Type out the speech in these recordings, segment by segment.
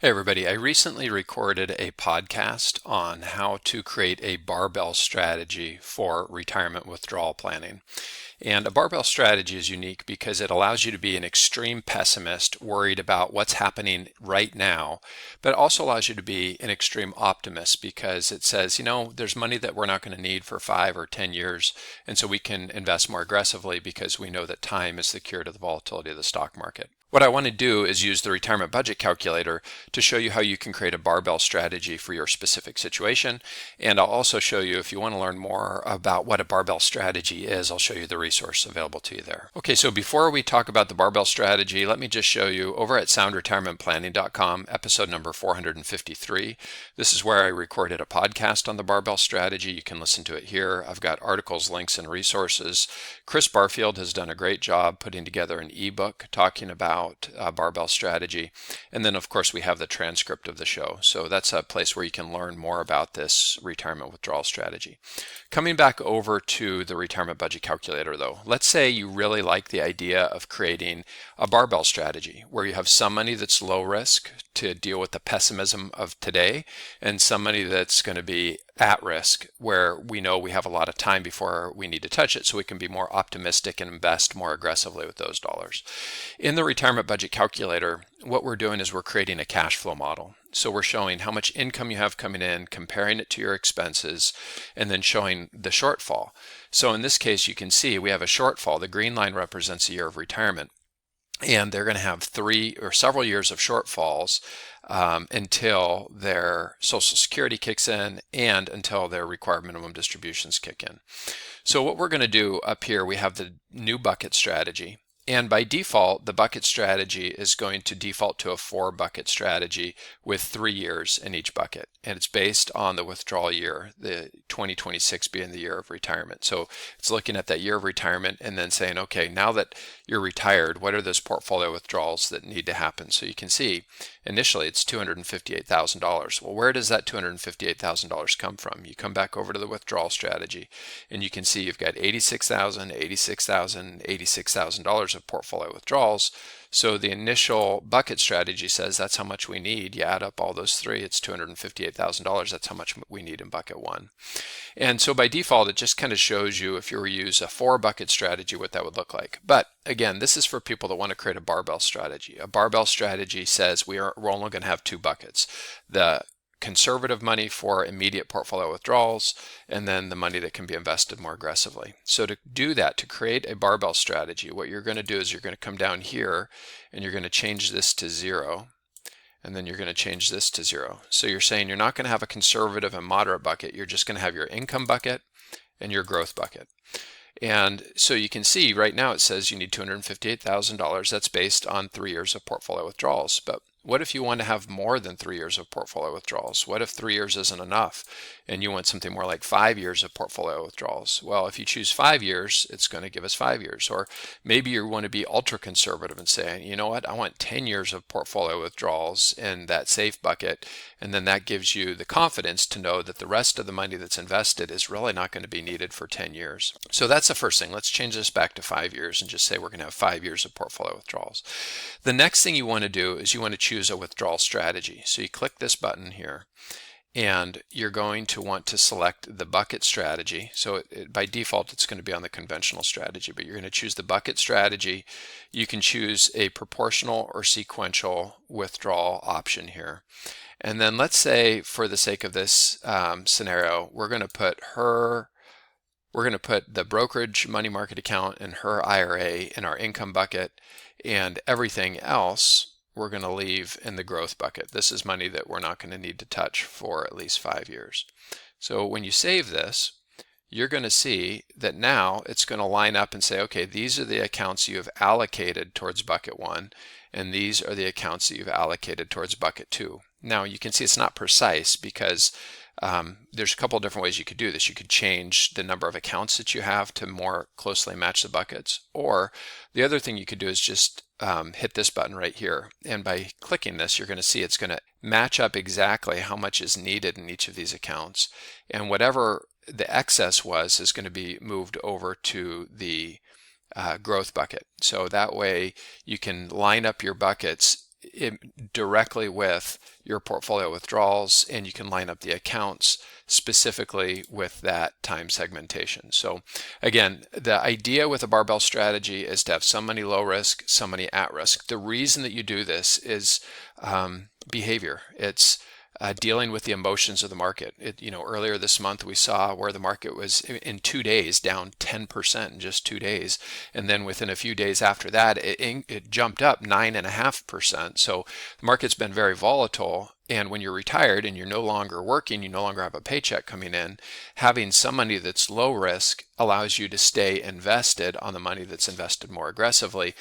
Hey everybody, I recently recorded a podcast on how to create a barbell strategy for retirement withdrawal planning. And a barbell strategy is unique because it allows you to be an extreme pessimist, worried about what's happening right now, but it also allows you to be an extreme optimist because it says, there's money that we're not going to need for 5 or 10 years, and so we can invest more aggressively because we know that time is the cure to the volatility of the stock market. What I want to do is use the retirement budget calculator to show you how you can create a barbell strategy for your specific situation. And I'll also show you, if you want to learn more about what a barbell strategy is, I'll show you the resource available to you there. Okay, so before we talk about the barbell strategy, let me just show you over at soundretirementplanning.com, episode number 453. This is where I recorded a podcast on the barbell strategy. You can listen to it here. I've got articles, links, and resources. Chris Barfield has done a great job putting together an ebook talking about barbell strategy. And then, of course, we have the transcript of the show. So that's a place where you can learn more about this retirement withdrawal strategy. Coming back over to the retirement budget calculator, though, let's say you really like the idea of creating a barbell strategy where you have some money that's low risk to deal with the pessimism of today and some money that's going to be at risk where we know we have a lot of time before we need to touch it, so we can be more optimistic and invest more aggressively with those dollars. In the retirement budget calculator, what we're doing is we're creating a cash flow model. So we're showing how much income you have coming in, comparing it to your expenses, and then showing the shortfall. So in this case, you can see we have a shortfall. The green line represents a year of retirement. And they're going to have 3 or several years of shortfalls until their Social Security kicks in and until their required minimum distributions kick in. So what we're going to do up here, we have the new bucket strategy. And by default, the bucket strategy is going to default to a 4-bucket strategy with 3 years in each bucket. And it's based on the withdrawal year, the 2026 being the year of retirement. So it's looking at that year of retirement and then saying, okay, now that you're retired, what are those portfolio withdrawals that need to happen? So you can see initially it's $258,000. Well, where does that $258,000 come from? You come back over to the withdrawal strategy and you can see you've got $86,000, $86,000, $86,000 of portfolio withdrawals. So the initial bucket strategy says that's how much we need. You add up all those 3, it's $258,000. That's how much we need in bucket 1. And so by default, it just kind of shows you, if you were to use a 4-bucket strategy, what that would look like. But again, this is for people that want to create a barbell strategy. A barbell strategy says we're only going to have 2 buckets. The conservative money for immediate portfolio withdrawals, and then the money that can be invested more aggressively. So to do that, to create a barbell strategy, what you're going to do is you're going to come down here and you're going to change this to 0. And then you're going to change this to 0. So you're saying you're not going to have a conservative and moderate bucket. You're just going to have your income bucket and your growth bucket. And so you can see right now it says you need $258,000. That's based on 3 years of portfolio withdrawals. But what if you want to have more than 3 years of portfolio withdrawals? What if 3 years isn't enough and you want something more like 5 years of portfolio withdrawals? Well, if you choose 5 years, it's going to give us 5 years. Or maybe you want to be ultra conservative and say, you know what, I want 10 years of portfolio withdrawals in that safe bucket. And then that gives you the confidence to know that the rest of the money that's invested is really not going to be needed for 10 years. So that's the first thing. Let's change this back to 5 years and just say we're going to have 5 years of portfolio withdrawals. The next thing you want to do is you want to choose a withdrawal strategy. So you click this button here and you're going to want to select the bucket strategy. So by default it's going to be on the conventional strategy, but you're going to choose the bucket strategy. You can choose a proportional or sequential withdrawal option here. And then let's say, for the sake of this scenario, we're going to put the brokerage money market account and her IRA in our income bucket, and everything else we're going to leave in the growth bucket. This is money that we're not going to need to touch for at least 5 years. So when you save this, you're going to see that now it's going to line up and say, okay, these are the accounts you have allocated towards bucket 1, and these are the accounts that you've allocated towards bucket 2. Now you can see it's not precise because there's a couple of different ways you could do this. You could change the number of accounts that you have to more closely match the buckets. Or the other thing you could do is just hit this button right here. And by clicking this, you're going to see it's going to match up exactly how much is needed in each of these accounts. And whatever the excess was is going to be moved over to the growth bucket. So that way you can line up your buckets directly with your portfolio withdrawals, and you can line up the accounts specifically with that time segmentation. So again, the idea with a barbell strategy is to have some money low risk, some money at risk. The reason that you do this is behavior. It's dealing with the emotions of the market. Earlier this month we saw where the market was in 2 days down 10% in just 2 days, and then within a few days after that it jumped up 9.5%. So the market's been very volatile. And when you're retired and you're no longer working, you no longer have a paycheck coming in, having some money that's low risk allows you to stay invested on the money that's invested more aggressively,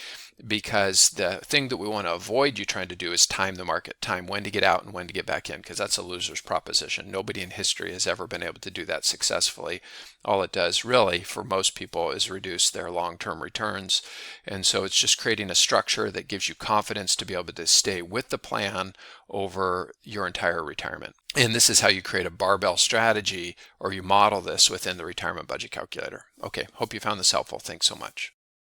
because the thing that we want to avoid you trying to do is time the market, time when to get out and when to get back in, because that's a loser's proposition. Nobody in history has ever been able to do that successfully. All it does really for most people is reduce their long-term returns. And so it's just creating a structure that gives you confidence to be able to stay with the plan over your entire retirement. And this is how you create a barbell strategy, or you model this within the retirement budget calculator. Okay, hope you found this helpful. Thanks so much.